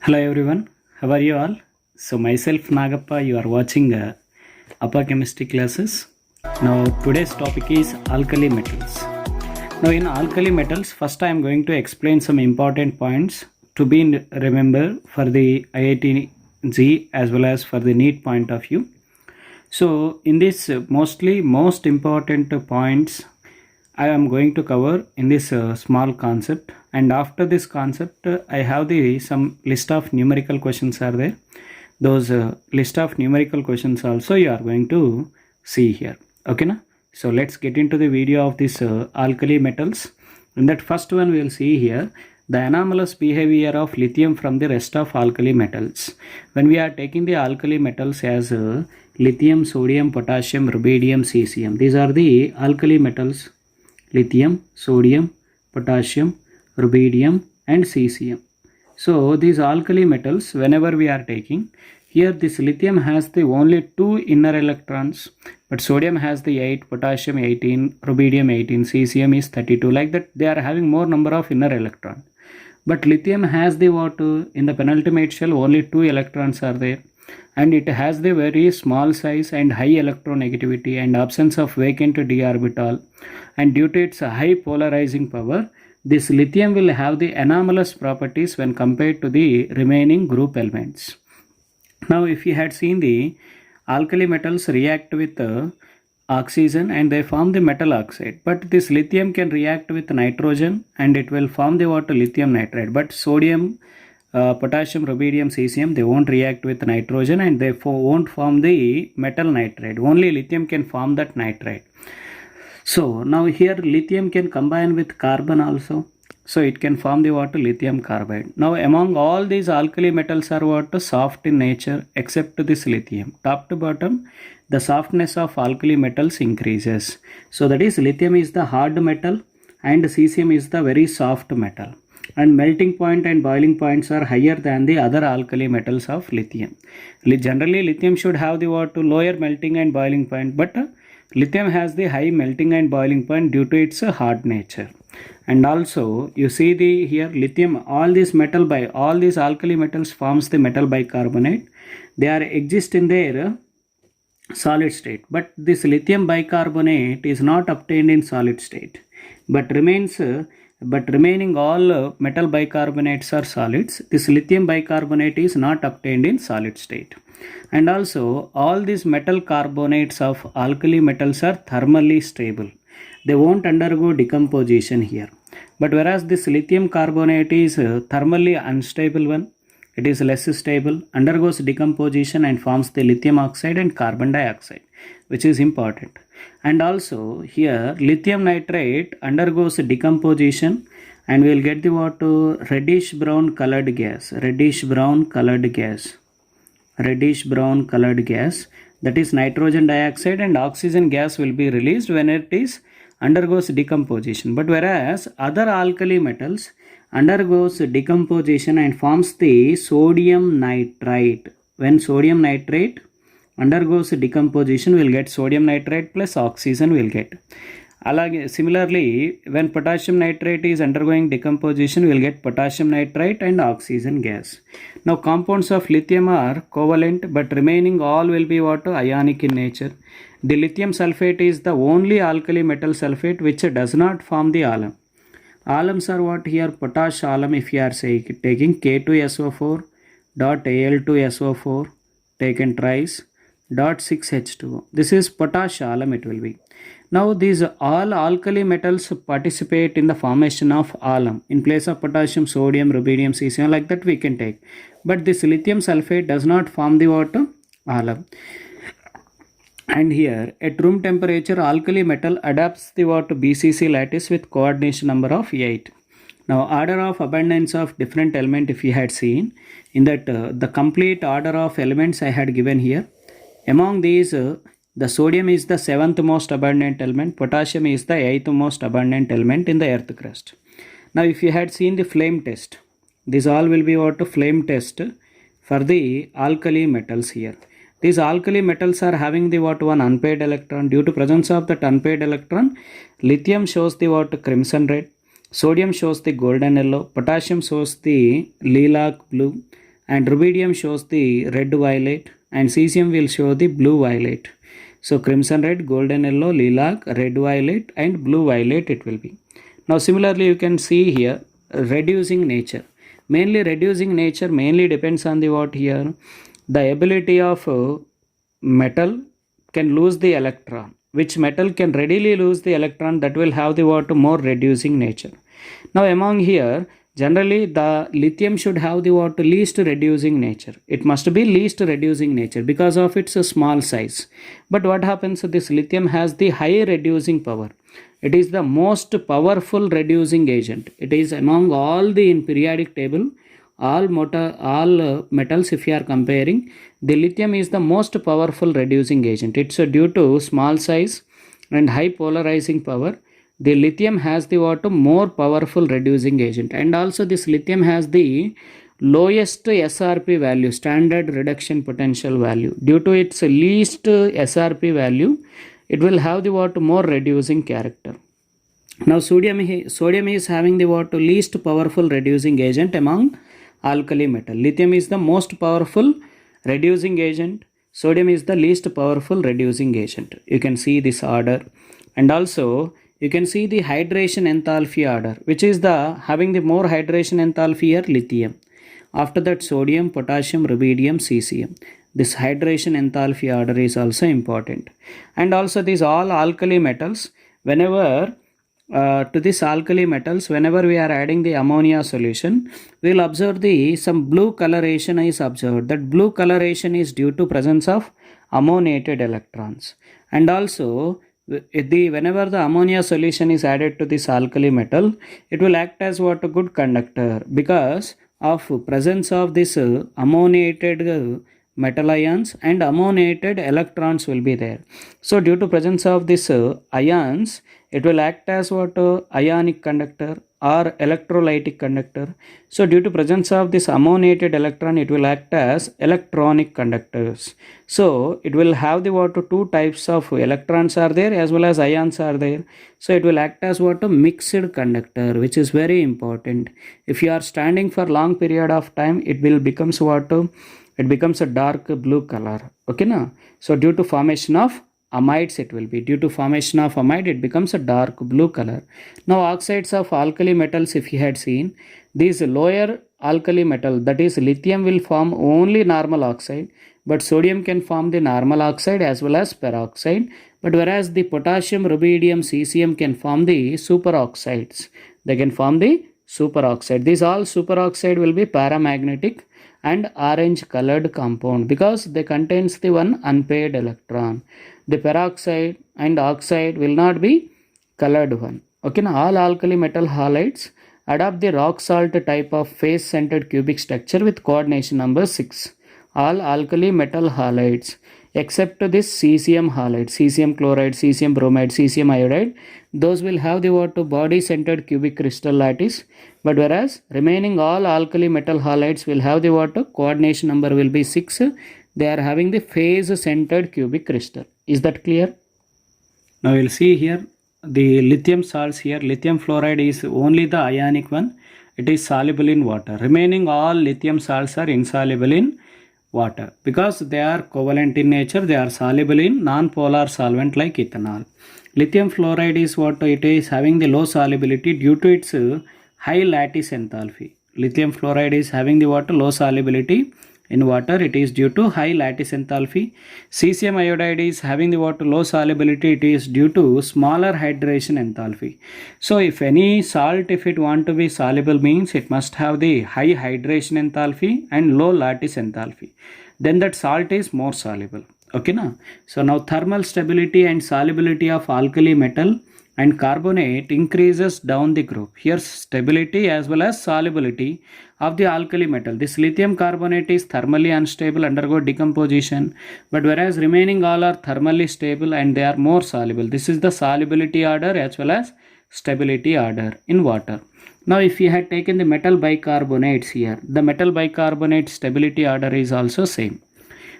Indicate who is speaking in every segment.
Speaker 1: Hello everyone, how are you all? So myself Nagappa, you are watching upper chemistry classes. Now today's topic is alkali metals. Now in alkali metals, first I am going to explain some important points to be remembered for the IIT-JEE as well as for the NEET point of view. So in this most important points I am going to cover in this small concept, and after this concept I have some list of numerical questions are there. Those list of numerical questions also you are going to see here. Okay na? So let's get into the video of this alkali metals. In that first one we will see here the anomalous behavior of lithium from the rest of alkali metals. When we are taking the alkali metals as lithium, sodium, potassium, rubidium, cesium, these are the alkali metals: lithium, sodium, potassium, rubidium and cesium. So these alkali metals, whenever we are taking, here this lithium has the only 2 inner electrons, but sodium has the 8, potassium 18, rubidium 18, cesium is 32. Like that they are having more number of inner electrons. But lithium has the what? In the penultimate shell only 2 electrons are there, and it has the very small size and high electronegativity and absence of vacant d orbital, and due to its high polarizing power, this lithium will have the anomalous properties when compared to the remaining group elements. Now if you had seen the alkali metals react with oxygen and they form the metal oxide, but this lithium can react with nitrogen and it will form the what? Lithium nitride. But sodium, potassium, rubidium, cesium, they won't react with nitrogen and they won't form the metal nitride. Only lithium can form that nitride. So now here lithium can combine with carbon also. So it can form the what? Lithium carbide. Now among all these alkali metals are what? Soft in nature except this lithium. Top to bottom, the softness of alkali metals increases. So that is, lithium is the hard metal and cesium is the very soft metal. And melting point and boiling points are higher than the other alkali metals of lithium. Generally lithium should have the what? Lower melting and boiling point, but lithium has the high melting and boiling point due to its hard nature. And also you see the here lithium, all these alkali metals forms the metal bicarbonate. They are exist in their solid state, but this lithium bicarbonate is not obtained in solid state, but remaining all metal bicarbonates are solids. This lithium bicarbonate is not obtained in solid state. And also all these metal carbonates of alkali metals are thermally stable. They won't undergo decomposition here. But whereas this lithium carbonate is thermally unstable one, it is less stable, undergoes decomposition and forms the lithium oxide and carbon dioxide, which is important. And also here lithium nitrate undergoes decomposition and we will get the what? Reddish brown colored gas, that is nitrogen dioxide, and oxygen gas will be released when it is undergoes decomposition. But whereas other alkali metals undergoes decomposition and forms the sodium nitrite. When sodium nitrate undergoes decomposition, we will get sodium nitrate plus oxygen will get. Similarly, when potassium nitrate is undergoing decomposition, we will get potassium nitrite and oxygen gas. Now compounds of lithium are covalent, but remaining all will be what? Ionic in nature. The lithium sulfate is the only alkali metal sulfate which does not form the alum. Alums are what here? Potash alum. If you are taking K2SO4 dot Al2SO4 taken twice dot 6H2O. This is potash alum it will be. Now these all alkali metals participate in the formation of alum. In place of potassium, sodium, rubidium, cesium, like that we can take. But this lithium sulfate does not form the what? Alum. And here at room temperature alkali metal adapts the what? BCC lattice with coordination number of 8. Now order of abundance of different element, if you had seen in that the complete order of elements I had given here. Among these the sodium is the 7th most abundant element, potassium is the 8th most abundant element in the earth crust. Now if you had seen the flame test, this all will be what? Flame test for the alkali metals here. These alkali metals are having the what? One unpaired electron. Due to presence of that unpaired electron, lithium shows the what? Crimson red, sodium shows the golden yellow, potassium shows the lilac blue, and rubidium shows the red violet, and cesium will show the blue violet. So crimson red, golden yellow, lilac, red violet, and blue violet it will be. Now similarly you can see here reducing nature. Mainly reducing nature mainly depends on the what here? The ability of metal can lose the electron. Which metal can readily lose the electron, that will have the what? More reducing nature. Now among here, generally the lithium should have the what? Least reducing nature. It must be least reducing nature because of its small size. But what happens? This lithium has the high reducing power. It is the most powerful reducing agent. It is among all the in periodic table, all metals, if you are comparing, the lithium is the most powerful reducing agent. It's due to small size and high polarizing power. The lithium has the what? More powerful reducing agent, and also this lithium has the lowest SRP value, standard reduction potential value. Due to its least SRP value, it will have the what? More reducing character. Now sodium is having the what? Least powerful reducing agent among alkali metal. Lithium is the most powerful reducing agent. Sodium is the least powerful reducing agent. You can see this order, and also you can see the hydration enthalpy order, which is the having the more hydration enthalpy here, lithium. After that, sodium, potassium, rubidium, cesium. This hydration enthalpy order is also important. And also these all alkali metals, whenever to this alkali metals, whenever we are adding the ammonia solution, we will observe the some blue coloration is observed. That blue coloration is due to presence of ammoniated electrons. And also whenever the ammonia solution is added to this alkali metal, it will act as what? A good conductor, because of presence of this ammoniated metal ions and ammoniated electrons will be there. So due to presence of this ions, it will act as what? Ionic conductor or electrolytic conductor. So due to presence of this ammoniated electron, it will act as electronic conductors. So it will have the what? Two types of electrons are there as well as ions are there. So it will act as what? A mixed conductor, which is very important. If you are standing for long period of time, it will becomes what? It becomes a dark blue color. Okay na? So due to formation of amides, it will be. Due to formation of amide, it becomes a dark blue color. Now oxides of alkali metals, if you had seen, these lower alkali metal, that is lithium, will form only normal oxide, but sodium can form the normal oxide as well as peroxide. But whereas the potassium, rubidium, cesium can form the superoxides. They can form the superoxide. These all superoxide will be paramagnetic and orange colored compound because they contains the one unpaired electron. The peroxide and oxide will not be colored one. Okay, now all alkali metal halides adopt the rock salt type of face centered cubic structure with coordination number 6. All alkali metal halides except this cesium halide, cesium chloride, cesium bromide, cesium iodide, those will have the what? Body centered cubic crystal lattice. But whereas remaining all alkali metal halides will have the what? Coordination number will be 6. They are having the phase centered cubic crystal. Is that clear? Now we'll see here the lithium salts here. Lithium fluoride is only the ionic one. It is soluble in water. Remaining all lithium salts are insoluble in water because they are covalent in nature. They are soluble in non-polar solvent like ethanol. Lithium fluoride is what? It is having the low solubility due to its high lattice enthalpy. Lithium fluoride is having the what? Low solubility in water. It is due to high lattice enthalpy. Cesium iodide is having the what? Low solubility. It is due to smaller hydration enthalpy. So if any salt, if it want to be soluble, means it must have the high hydration enthalpy and low lattice enthalpy. Then that salt is more soluble. Okay na? So now thermal stability and solubility of alkali metal and carbonate increases down the group. Here stability as well as solubility of the alkali metal. This lithium carbonate is thermally unstable, undergo decomposition, but whereas remaining all are thermally stable and they are more soluble. This is the solubility order as well as stability order in water. Now if you had taken the metal bicarbonates here, the metal bicarbonate stability order is also same.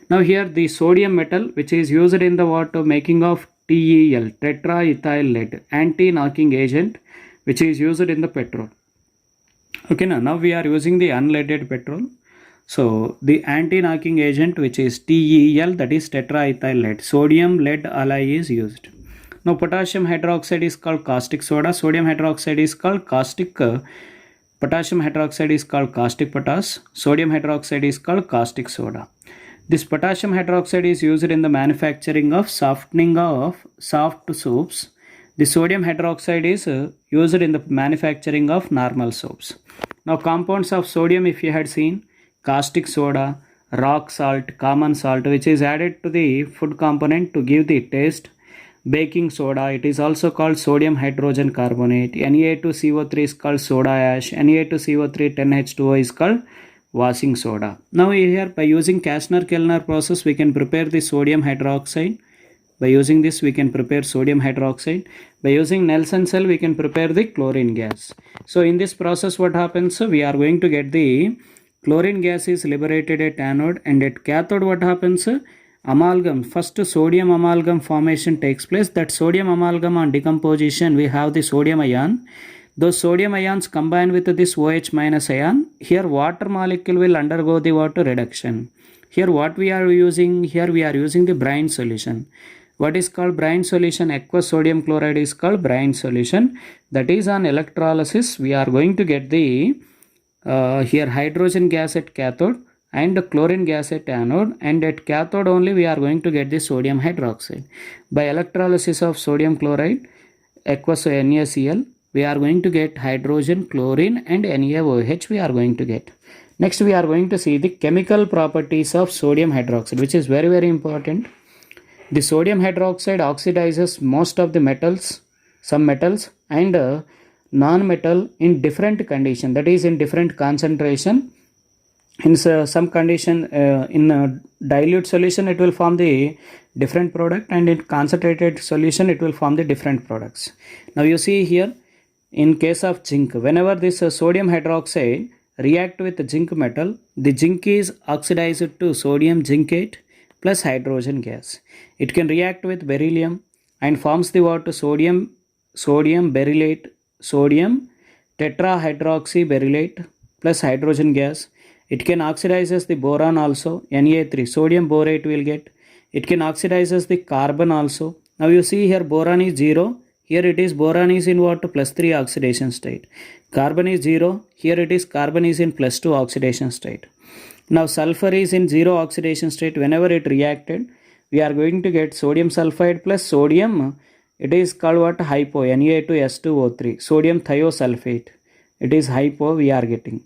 Speaker 1: Now here the sodium metal, which is used in the water making of TEL, tetraethyl lead, anti-knocking agent, which is used in the petrol. Okay, now we are using the unleaded petrol. So the anti-knocking agent, which is TEL, that is tetraethyl lead, sodium lead alloy is used. Now potassium hydroxide is called caustic soda, sodium hydroxide is called caustic potassium hydroxide is called caustic potash, sodium hydroxide is called caustic soda. This potassium hydroxide is used in the manufacturing of softening of soft soaps. The sodium hydroxide is used in the manufacturing of normal soaps. Now compounds of sodium, if you had seen, caustic soda, rock salt, common salt, which is added to the food component to give the taste. Baking soda, it is also called sodium hydrogen carbonate. Na2CO3 is called soda ash. Na2CO3 10H2O is called washing soda. Now here, by using Kastner-Kellner process, we can prepare the sodium hydroxide. By using this, we can prepare sodium hydroxide. By using Nelson cell, we can prepare the chlorine gas. So in this process, what happens? We are going to get the chlorine gas is liberated at anode, and at cathode what happens? Amalgam, first sodium amalgam formation takes place. That sodium amalgam on decomposition, we have the sodium ion. Those sodium ions combine with this OH minus ion. Here water molecule will undergo the water reduction. Here what we are using? Here we are using the brine solution. What is called brine solution? Aqueous sodium chloride is called brine solution. That is on electrolysis. We are going to get the here hydrogen gas at cathode and chlorine gas at anode, and at cathode only we are going to get the sodium hydroxide. By electrolysis of sodium chloride, aqueous NaCl, we are going to get hydrogen, chlorine and NaOH we are going to get. Next we are going to see the chemical properties of sodium hydroxide, which is very, very important. The sodium hydroxide oxidizes most of the metals, some metals and non-metal in different condition, that is in different concentration. In some condition, in a dilute solution it will form the different product, and in concentrated solution it will form the different products. Now you see here, in case of zinc, whenever this sodium hydroxide react with zinc metal, the zinc is oxidized to sodium zincate plus hydrogen gas. It can react with beryllium and forms the what? Sodium berylate, sodium tetrahydroxyberylate plus hydrogen gas. It can oxidizes the boron also, Na3, sodium borate will get. It can oxidizes the carbon also. Now you see here boron is 0. Here it is boron is in what? +3 oxidation state. Carbon is 0. Here it is carbon is in +2 oxidation state. Now sulfur is in 0 oxidation state. Whenever it reacted, we are going to get sodium sulfide plus sodium. It is called what? Hypo, Na2S2O3. Sodium thiosulfate. It is hypo we are getting.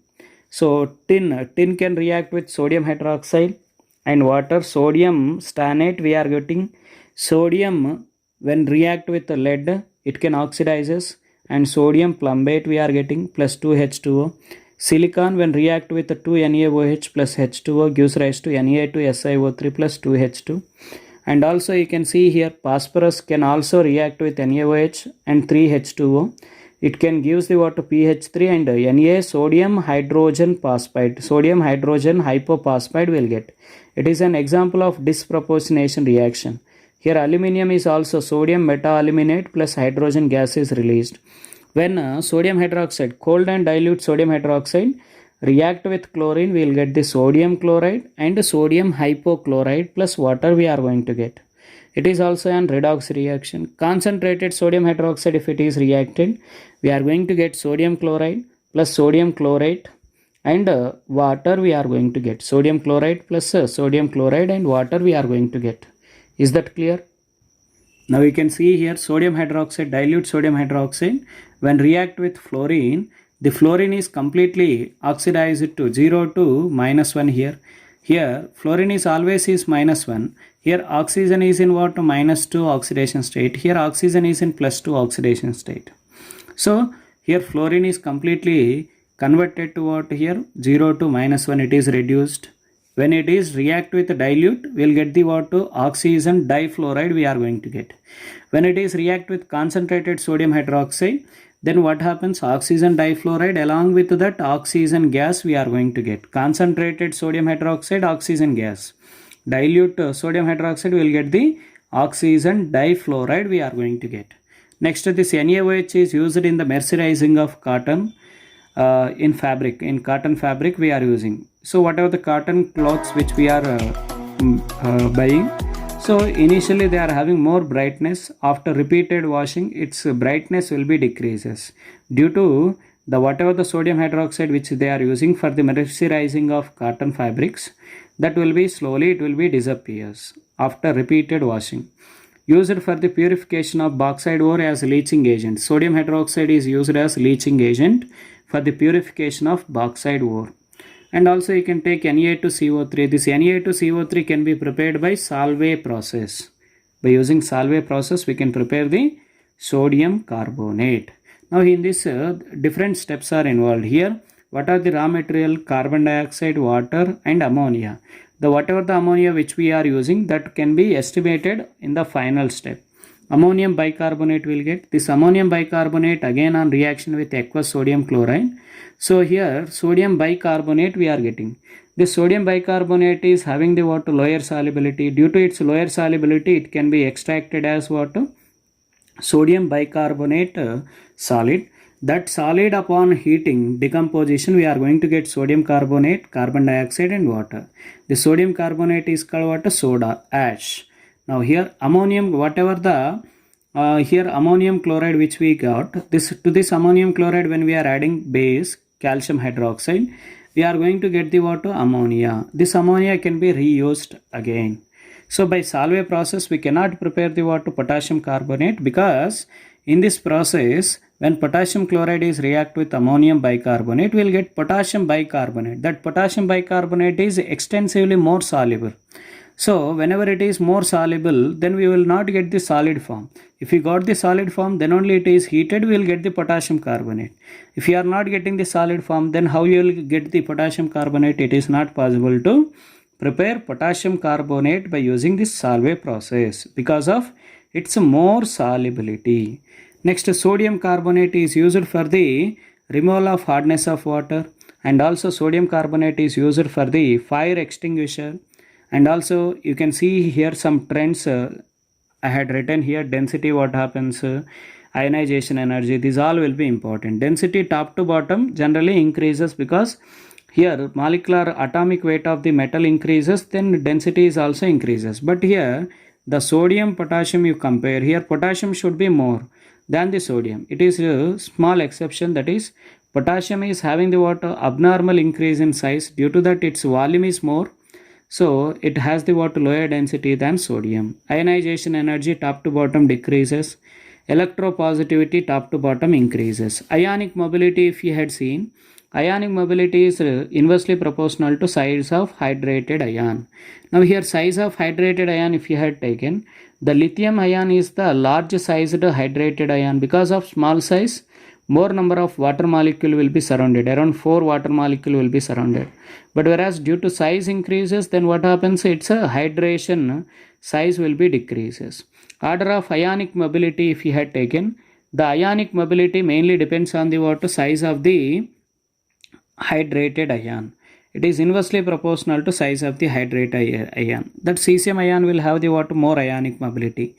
Speaker 1: So tin can react with sodium hydroxide and water. Sodium stannate we are getting. Sodium when react with lead, it can oxidizes, and sodium plumbate we are getting plus 2H2O. Silicon when react with 2NaOH plus H2O gives rise to Na2SiO3 plus 2H2. And also you can see here phosphorus can also react with NaOH and 3H2O. It can gives the water pH3 and Na sodium hydrogen phosphide. Sodium hydrogen hypophosphide will get. It is an example of disproportionation reaction. Here aluminum is also sodium meta-aluminate plus hydrogen gas is released. When sodium hydroxide, cold and dilute sodium hydroxide react with chlorine, we will get the sodium chloride and sodium hypochlorite plus water we are going to get. It is also an redox reaction. Concentrated sodium hydroxide, if it is reacted, we are going to get sodium chloride plus sodium chlorate and water we are going to get. Sodium chloride plus sodium chloride and water we are going to get. Is that clear? Now you can see here sodium hydroxide, dilute sodium hydroxide, when react with fluorine, the fluorine is completely oxidized to 0 to -1 here. Here fluorine is always is -1. Here oxygen is in what? -2 oxidation state. Here oxygen is in +2 oxidation state. So here fluorine is completely converted to what? Here 0 to -1 it is reduced. When it is react with dilute, we will get the what? Oxygen difluoride we are going to get. When it is react with concentrated sodium hydroxide, then what happens? Oxygen difluoride along with that oxygen gas we are going to get. Concentrated sodium hydroxide, oxygen gas. Dilute sodium hydroxide will get the oxygen difluoride we are going to get. Next, this NaOH is used in the mercerizing of cotton. in fabric, in cotton fabric we are using. So whatever the cotton cloths which we are buying, so initially they are having more brightness. After repeated washing, its brightness will be decreases due to the whatever the sodium hydroxide which they are using for the mercerizing of cotton fabrics, that will be slowly it will be disappears after repeated washing. Used for the purification of bauxite ore as leaching agent. Sodium hydroxide is used as leaching agent for the purification of bauxite ore. And also you can take Na2CO3. This Na2CO3 can be prepared by Solvay process. By using Solvay process, we can prepare the sodium carbonate. Now in this, different steps are involved here. What are the raw material? Carbon dioxide, water and ammonia. The whatever the ammonia which we are using, that can be estimated in the final step. Ammonium bicarbonate will get. This ammonium bicarbonate again on reaction with aqueous sodium chloride. So here sodium bicarbonate we are getting. This sodium bicarbonate is having the what? Lower solubility. Due to its lower solubility, it can be extracted as what? Sodium bicarbonate solid. That solid upon heating decomposition, we are going to get sodium carbonate, carbon dioxide and water. The sodium carbonate is called what? Soda ash. Now here ammonium, whatever the here ammonium chloride which we got, this to this ammonium chloride when we are adding base calcium hydroxide, we are going to get the water ammonia. This ammonia can be reused again. So by Solvay process we cannot prepare the water potassium carbonate, because in this process when potassium chloride is react with ammonium bicarbonate, we will get potassium bicarbonate. That potassium bicarbonate is extensively more soluble. So whenever it is more soluble, then we will not get the solid form. If we got the solid form, then only it is heated, we will get the potassium carbonate. If you are not getting the solid form, then how you will get the potassium carbonate? It is not possible to prepare potassium carbonate by using this Solvay process because of its more solubility. Next, sodium carbonate is used for the removal of hardness of water, and also sodium carbonate is used for the fire extinguisher. And also you can see here some trends. I had written here density, what happens, ionization energy, these all will be important. Density top to bottom generally increases because here molecular atomic weight of the metal increases, then density is also increases. But here the sodium potassium you compare, here potassium should be more than the sodium. It is a small exception, that is potassium is having the what? Abnormal increase in size, due to that its volume is more. So it has the what? Lower density than sodium. Ionization energy top to bottom decreases. Electropositivity top to bottom increases. Ionic mobility, if you had seen, ionic mobility is inversely proportional to size of hydrated ion. Now here size of hydrated ion if you had taken, the lithium ion is the large sized hydrated ion. Because of small size, more number of water molecule will be surrounded, around 4 water molecule will be surrounded. But whereas due to size increases, then what happens, it's a hydration size will be decreases. Order of ionic mobility if you had taken, the ionic mobility mainly depends on the water size of the hydrated ion. It is inversely proportional to size of the hydrated ion. That cesium ion will have the what? More ionic mobility.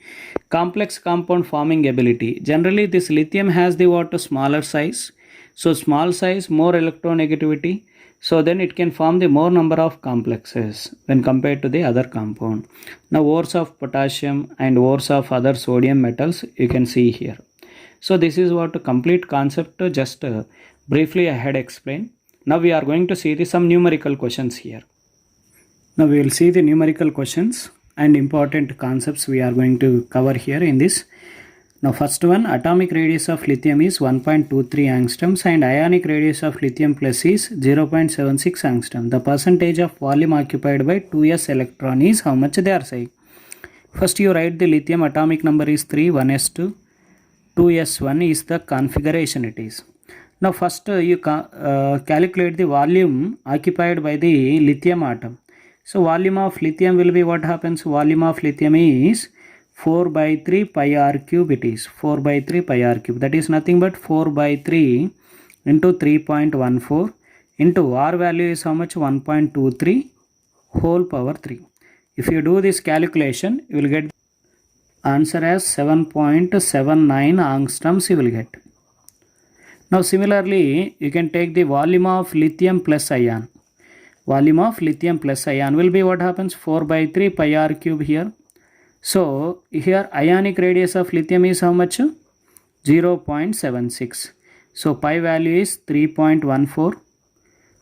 Speaker 1: Complex compound forming ability. Generally this lithium has the what? Smaller size. So small size, more electronegativity. So then it can form the more number of complexes when compared to the other compound. Now ores of potassium and ores of other sodium metals you can see here. So this is what complete concept, just briefly I had explained. Now we are going to see some numerical questions here. Now we will see the numerical questions and important concepts we are going to cover here in this. Now first one, atomic radius of lithium is 1.23 angstroms and ionic radius of lithium plus is 0.76 angstrom. The percentage of volume occupied by 2s electron is how much they are saying. First you write the lithium atomic number is 3, 1s2, 2s1 is the configuration it is. Now first you calculate the volume occupied by the lithium atom. So volume of lithium will be, what happens, volume of lithium is 4 by 3 pi r cube, it is 4 by 3 pi r cube, that is nothing but 4 by 3 into 3.14 into r value is how much, 1.23 whole power 3. If you do this calculation, you will get answer as 7.79 angstroms you will get. Now similarly, you can take the volume of lithium plus ion. Volume of lithium plus ion will be what happens 4 by 3 pi r cube here. So here ionic radius of lithium is how much? 0.76. So pi value is 3.14.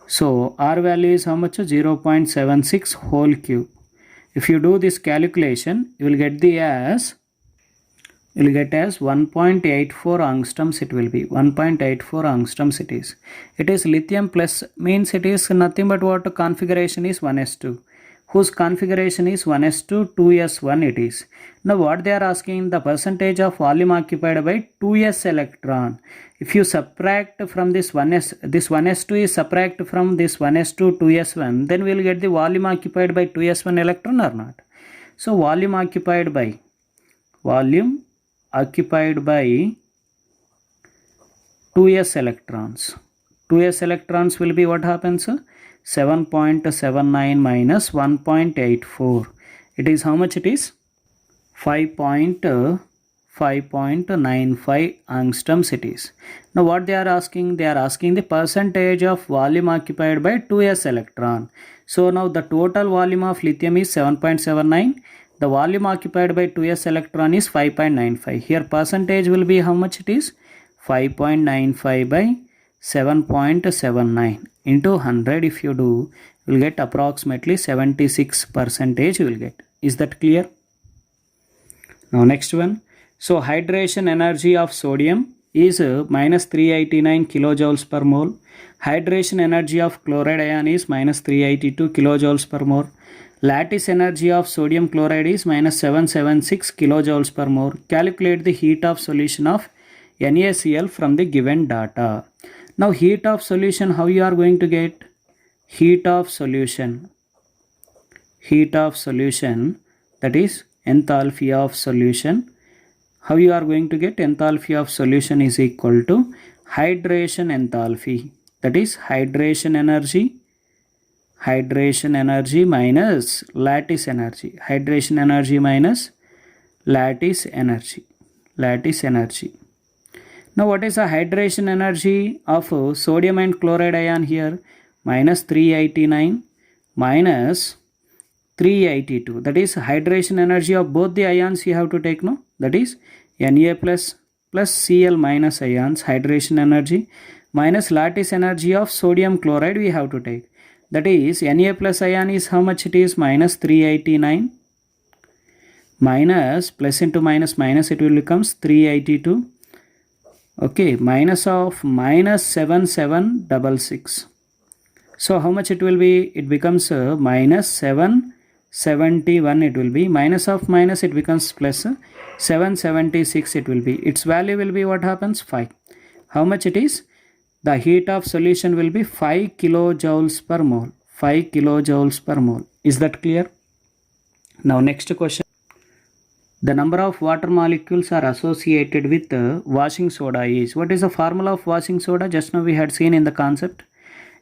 Speaker 1: So r value is how much? 0.76 whole cube. If you do this calculation, you will get as 1.84 angstroms. It will be 1.84 angstroms. It is lithium plus, means it is nothing but what configuration is 1s2, whose configuration is 1s2 2s1 it is. Now what they are asking, the percentage of volume occupied by 2s electron. If you subtract from this 1s2 is subtract from this 1s2 2s1, then we will get the volume occupied by 2s1 electron or not. So volume occupied by 2s electrons. 2s electrons will be what happens? 7.79 minus 1.84. It is how much it is? 5.95 angstroms it is. Now what they are asking? They are asking the percentage of volume occupied by 2s electron. So now the total volume of lithium is 7.79. The volume occupied by 2s electron is 5.95. Here percentage will be how much it is? 5.95 by 7.79 into 100. If you do, you will get approximately 76% you will get. Is that clear? Now next one. So hydration energy of sodium is minus 389 kilojoules per mole. Hydration energy of chloride ion is minus 382 kilojoules per mole. Lattice energy of sodium chloride is minus 776 kilojoules per mole. Calculate the heat of solution of NaCl from the given data. Now heat of solution, how you are going to get? Heat of solution, that is enthalpy of solution. How you are going to get? Enthalpy of solution is equal to hydration enthalpy, that is hydration energy minus lattice energy. Hydration energy minus lattice energy. Now what is the hydration energy of sodium and chloride ion here? Minus 389 minus 382. That is hydration energy of both the ions you have to take, no? That is Na plus Cl minus ions, hydration energy, minus lattice energy of sodium chloride we have to take. That is Na plus ion is how much it is? Minus 389 minus plus into minus it will becomes 382. Okay, minus of minus 7766. So how much it will be? It becomes minus 771 it will be. Minus of minus it becomes plus 776 it will be. Its value will be what happens? 5. How much it is? The heat of solution will be 5 kilojoules per mole. 5 kilojoules per mole. Is that clear? Now next question. The number of water molecules are associated with washing soda is. What is the formula of washing soda? Just now we had seen in the concept.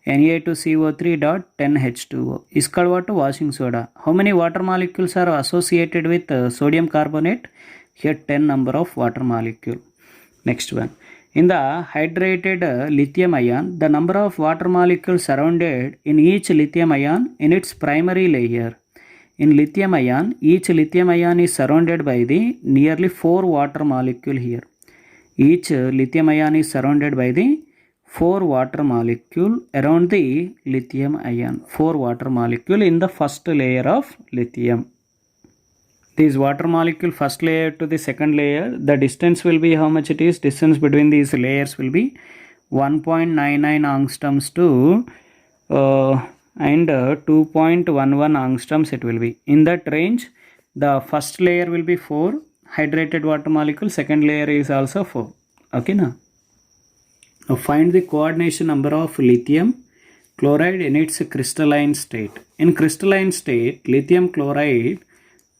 Speaker 1: Na2CO3.10H2O is called what? Washing soda. How many water molecules are associated with sodium carbonate? Here 10 number of water molecule. Next one. In the hydrated lithium ion, the number of water molecules surrounded in each lithium ion in its primary layer. In lithium ion, each lithium ion is surrounded by the nearly 4 water molecule here. Each lithium ion is surrounded by the 4 water molecule around the lithium ion. 4 water molecule in the first layer of lithium. This water molecule first layer to the second layer, the distance will be how much it is? Distance between these layers will be 1.99 angstroms to and 2.11 angstroms it will be. In that range, the first layer will be 4 hydrated water molecule, second layer is also 4. Okay, now find the coordination number of lithium chloride in its crystalline state. In crystalline state, lithium chloride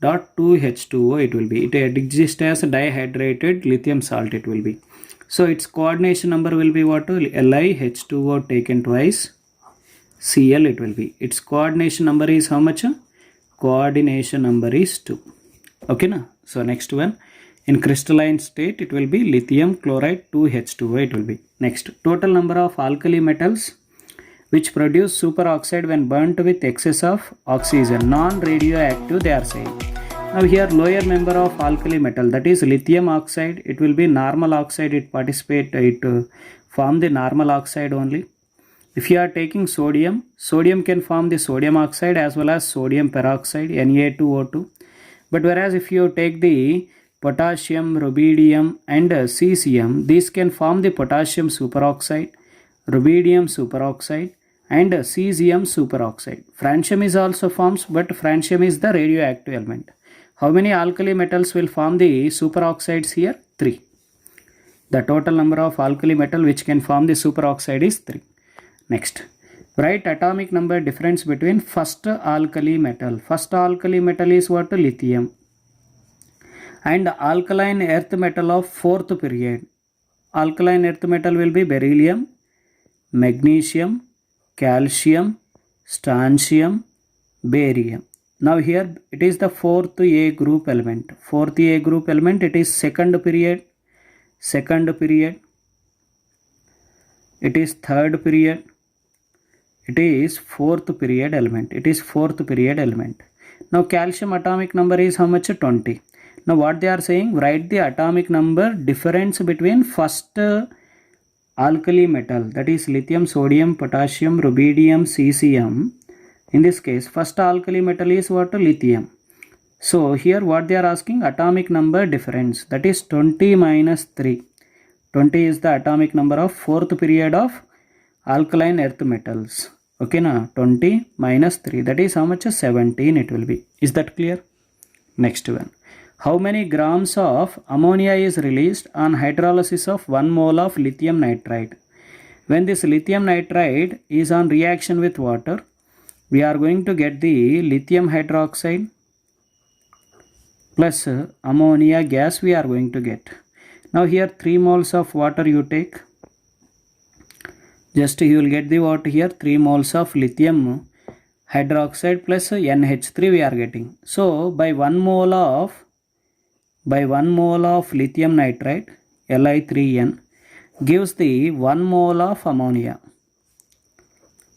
Speaker 1: dot 2H2O it will be. It exists as a dihydrated lithium salt it will be. So its coordination number will be what? LiH2O taken twice Cl it will be. Its coordination number is how much? Coordination number is 2. Okay, na? So next one. In crystalline state, it will be lithium chloride 2H2O it will be. Next, total number of alkali metals which produce superoxide when burnt with excess of oxygen, non-radioactive they are saying. Now here lower member of alkali metal, that is lithium oxide, it will be normal oxide, it form the normal oxide only. If you are taking sodium, sodium can form the sodium oxide as well as sodium peroxide, Na2O2. But whereas if you take the potassium, rubidium and cesium, these can form the potassium superoxide, rubidium superoxide and cesium superoxide. Francium is also forms, but francium is the radioactive element. How many alkali metals will form the superoxides here? 3. The total number of alkali metal which can form the superoxide is 3. Next, write atomic number difference between first alkali metal. First alkali metal is what? Lithium. And alkaline earth metal of fourth period. Alkaline earth metal will be beryllium, magnesium, calcium, strontium, barium. Now here it is the fourth A group element. Fourth A group element, it is second period, it is third period, it is fourth period element. Now calcium atomic number is how much? 20. Now what they are saying, write the atomic number difference between first alkali metal, that is lithium, sodium, potassium, rubidium, cesium. In this case, first alkali metal is what? Lithium. So here what they are asking, atomic number difference, that is 20 minus 3. 20 is the atomic number of fourth period of alkaline earth metals. Okay na, 20 minus 3, that is how much? 17 it will be. Is that clear? Next one. How many grams of ammonia is released on hydrolysis of 1 mole of lithium nitrite? When this lithium nitrite is on reaction with water, we are going to get the lithium hydroxide plus ammonia gas we are going to get. Now here 3 moles of water you take. Just you will get the water here, 3 moles of lithium hydroxide plus NH3 we are getting. So by 1 mole of lithium nitrite, Li3N, gives the 1 mole of ammonia.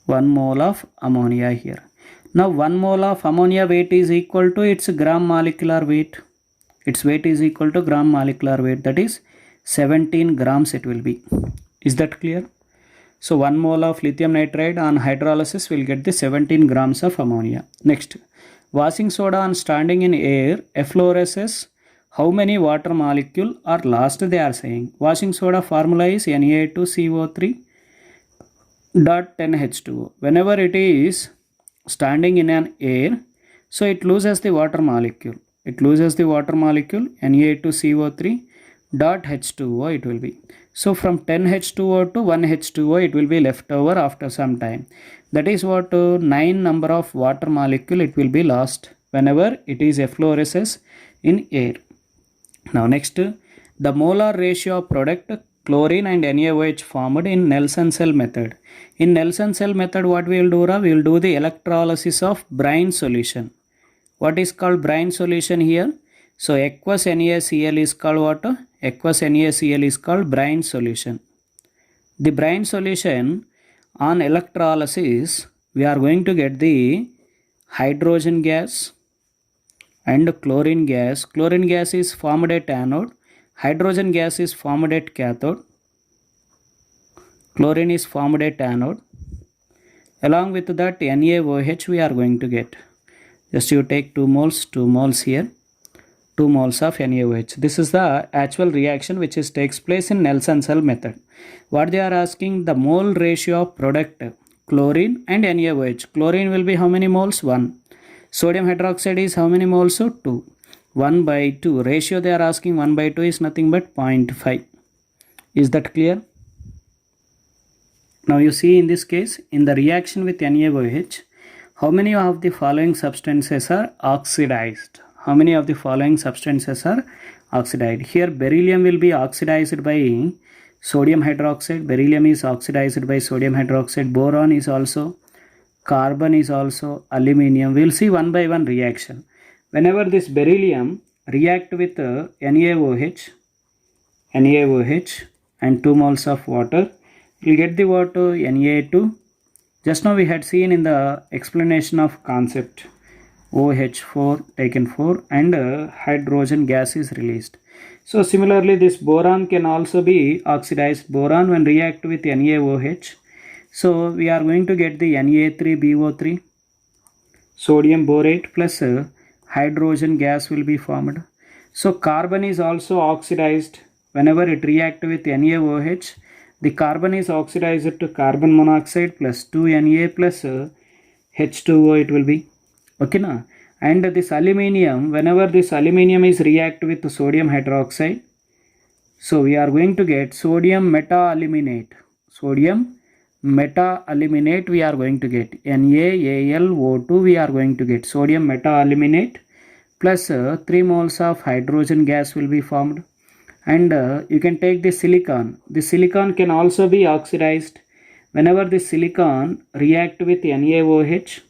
Speaker 1: 1 mole of ammonia here. Now 1 mole of ammonia weight is equal to its gram molecular weight. Its weight is equal to gram molecular weight, that is 17 grams it will be. Is that clear? So 1 mole of lithium nitride on hydrolysis will get the 17 grams of ammonia. Next, washing soda on standing in air effloresces, how many water molecule are lost they are saying. Washing soda formula is Na2CO3 dot 10H2O. Whenever it is standing in an air, so it loses the water molecule. Na2CO3 dot H2O it will be. So from 10H2O to 1H2O it will be left over after some time. That is what 9 number of water molecule it will be lost whenever it is effloresces in air. Now next, the molar ratio of product chlorine and NaOH formed in Nelson cell method. In Nelson cell method what we will do? We will do the electrolysis of brine solution. What is called brine solution here? So aqueous NaCl is called what? Aqueous NaCl is called brine solution. The brine solution on electrolysis, we are going to get the hydrogen gas and chlorine gas. Chlorine gas is formed at anode. Hydrogen gas is formed at cathode. Chlorine is formed at anode. Along with that NaOH we are going to get. Just you take 2 moles here. 2 moles of NaOH. This is the actual reaction which takes place in Nelson cell method. What they are asking, the mole ratio of product chlorine and NaOH. Chlorine will be how many moles? 1. Sodium hydroxide is how many moles? 2. 1 by 2. Ratio they are asking, 1 by 2 is nothing but 0.5. Is that clear? Now you see in this case, in the reaction with NaOH, how many of the following substances are oxidized? How many of the following substances are oxidized? Here beryllium will be oxidized by sodium hydroxide. Beryllium is oxidized by sodium hydroxide. Boron is also. Carbon is also. Aluminium. We will see one by one reaction. Whenever this beryllium react with NaOH and 2 moles of water, you'll get the what Na2. Just now we had seen in the explanation of concept, OH4 taken 4 and hydrogen gas is released. So similarly this boron can also be oxidized boron when react with NaOH. So we are going to get the Na3BO3, sodium borate plus hydrogen gas will be formed. So carbon is also oxidized whenever it react with NaOH. The carbon is oxidized to carbon monoxide plus 2Na plus H2O it will be. Okay na? And this aluminium, whenever this aluminium is react with sodium hydroxide, so we are going to get sodium meta-aluminate. Sodium meta-aluminate we are going to get. NaAlO2 we are going to get. Sodium meta-aluminate plus 3 moles of hydrogen gas will be formed. And you can take the silicon. The silicon can also be oxidized. Whenever the silicon react with NaOH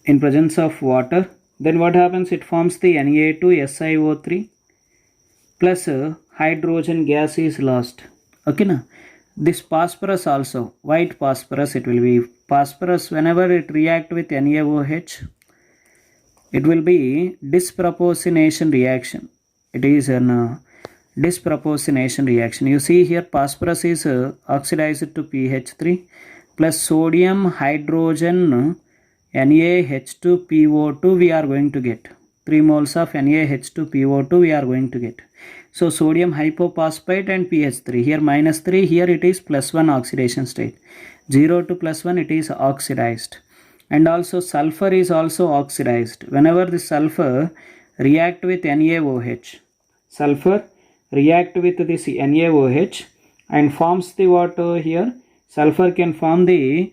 Speaker 1: in presence of water, then what happens? It forms the Na2SiO3 plus hydrogen gas is lost. Okay na? This phosphorus also, white phosphorus it will be. Phosphorus whenever it react with NaOH, it will be disproportionation reaction. It is an disproportionation reaction. You see here phosphorus is oxidized to pH3 plus sodium hydrogen NaH2PO2 we are going to get. 3 moles of NaH2PO2 we are going to get. So sodium hypophosphate and pH3. Here -3, here it is +1 oxidation state. 0 to +1 it is oxidized. And also sulfur is also oxidized. Whenever the sulfur react with NaOH, sulfur react with this NaOH and forms the water here. Sulfur can form the,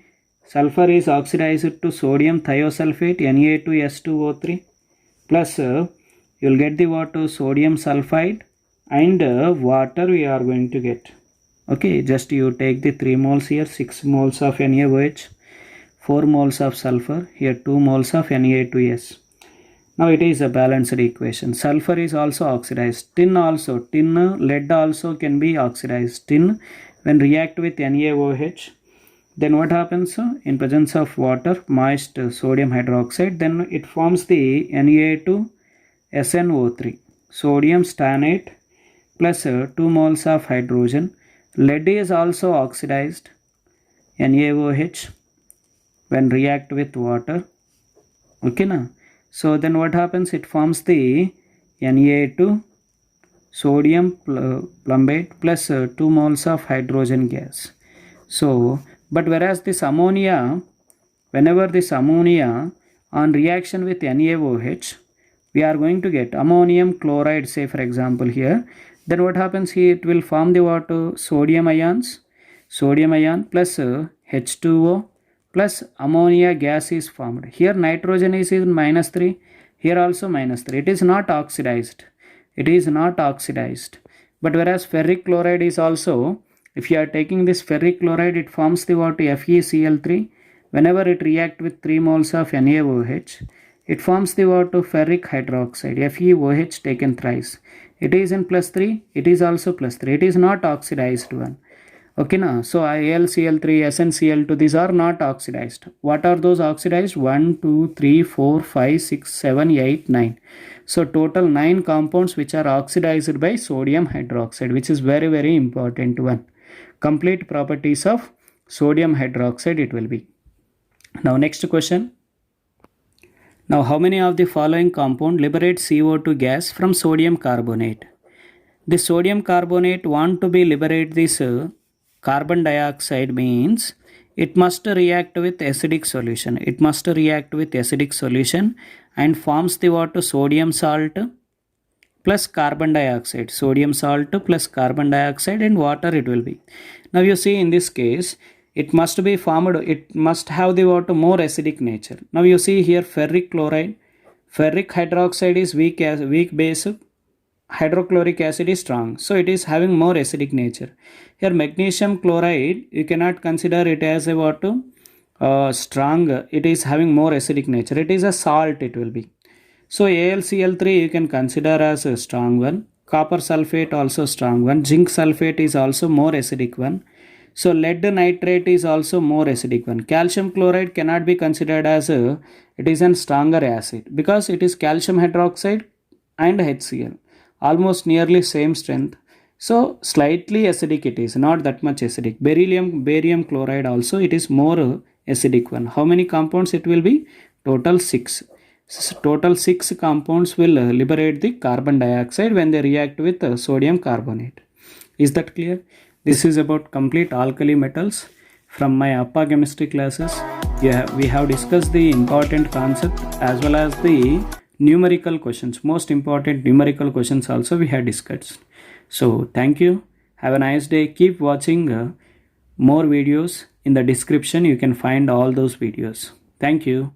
Speaker 1: sulfur is oxidized to sodium thiosulfate Na2S2O3 plus you will get the water sodium sulfide and water we are going to get. Okay, just you take the 3 moles here, 6 moles of NaOH, 4 moles of sulfur, here 2 moles of Na2S. Now it is a balanced equation. Sulfur is also oxidized. Tin also, lead also can be oxidized. Tin when react with NaOH, then what happens? In presence of water, moist sodium hydroxide, then it forms the Na2SNO3, sodium stannate plus 2 moles of hydrogen. Lead is also oxidized, NaOH, when react with water. Okay na? So then what happens? It forms the Na2 sodium plumbate plus 2 moles of hydrogen gas. So, but whereas this ammonia, whenever this ammonia on reaction with NaOH, we are going to get ammonium chloride, say for example here, then what happens here? It will form the what? Sodium ions, sodium ion plus H2O plus ammonia gas is formed. Here nitrogen is in -3, here also -3. It is not oxidized. It is not oxidized. But whereas ferric chloride is also, if you are taking this ferric chloride, it forms the what? FeCl3. Whenever it react with 3 moles of NaOH, it forms the what? Ferric hydroxide, FeOH taken thrice. It is in +3, it is also +3. It is not oxidized one. Okay na? So AlCl3, SnCl2, these are not oxidized. What are those oxidized? 1, 2, 3, 4, 5, 6, 7, 8, 9. So total 9 compounds which are oxidized by sodium hydroxide, which is very, very important one. Complete properties of sodium hydroxide it will be. Now next question. Now how many of the following compound liberate CO2 gas from sodium carbonate? The sodium carbonate want to be liberate this carbon dioxide, means it must react with acidic solution. It must react with acidic solution and forms the what? Sodium salt plus carbon dioxide. Sodium salt plus carbon dioxide and water it will be. Now you see in this case, it must be formed, it must have the what? More acidic nature. Now you see here ferric chloride, ferric hydroxide is weak base, hydrochloric acid is strong, so it is having more acidic nature. Here magnesium chloride, you cannot consider it as a what? Strong, it is having more acidic nature. It is a salt it will be. So AlCl3 you can consider as a strong one. Copper sulfate also strong one. Zinc sulfate is also more acidic one. So lead nitrate is also more acidic one. Calcium chloride cannot be considered as a, it is a stronger acid because it is calcium hydroxide and HCl, almost nearly same strength. So slightly acidic it is, not that much acidic. Barium chloride also it is more acidic one. How many compounds it will be? Total 6. Total 6 compounds will liberate the carbon dioxide when they react with sodium carbonate. Is that clear? This is about complete alkali metals from my APA chemistry classes. We have discussed the important concept as well as the numerical questions. Most important numerical questions also we have discussed. So thank you. Have a nice day. Keep watching more videos. In the description you can find all those videos. Thank you.